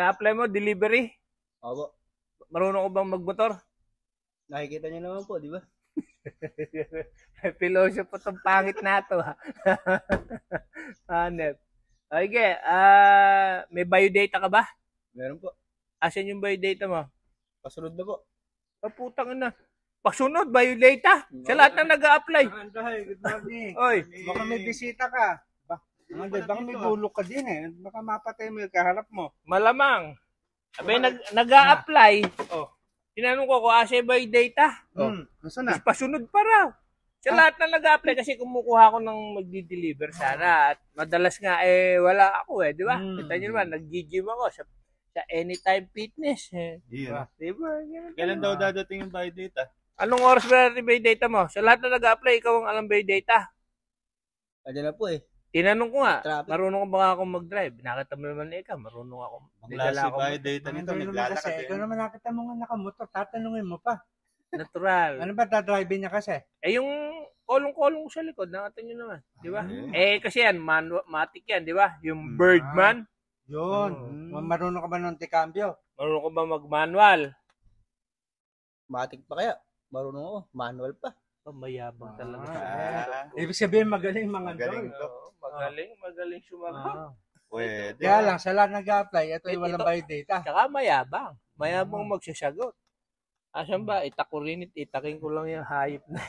apply mo, delivery? Opo. Marunong ko bang magmotor? Nakikita niyo naman po, di ba? Piloso po itong pangit na ito, ha? Hanep. Okay, may biodata ka ba? Meron po. Asan yung biodata mo? Pasunod na po. Putang na. Pasunod, biodata. Sa lahat na nag-a-apply. Anday, good morning. Oy. Baka may bisita ka. Anday, baka may bulok ka din eh. Baka mapatay mo yung kaharap mo. Malamang. Abay, nag-a-apply. Oh. Tinanong ko asa ba yung data? Nasaan na? Tapos pasunod pa raw. Sa lahat na nag-a-apply kasi kumukuha ako ng magdi-deliver sana. At madalas nga wala ako di ba? Kita nyo naman, nag-gym ako sa Anytime Fitness. Iya. Diba? Kailan daw dadating yung biodata? Anong oras ba yung data mo? Sa lahat na nag-a-apply, ikaw ang alam ba yung data? Andiyan na po eh. Tinanong ko nga, Traffic. marunong ko ba ako mag-drive? Nakita mo naman ikaw, marunong ako. Ang klase biodata nito, Anday naman naglalakad kasi, eh. ikaw naman nakita mo nga nakamotor, tatanungin mo pa. Natural. Ano ba dadrive niya kasi? Yung kolong-kolong sa likod, nakita nyo naman. Di ba? Kasi yan, matic yan, di ba? Yung Birdman. Yun. Marunong ka ba ng tikambyo? Marunong ko ba mag-manual? Matik pa kaya. Marunong ako. Manual pa. Mayabang talaga. Ibig sabihin magaling mga Magaling tol. to. Magaling sumagot. Pwede. Kaya lang, sa lahat nag-apply, ito yung walang Ito. biodata. Tsaka mayabang. Mayabang magsasagot. Asan ba? Itakurinit, itaking ko lang yung hayop na.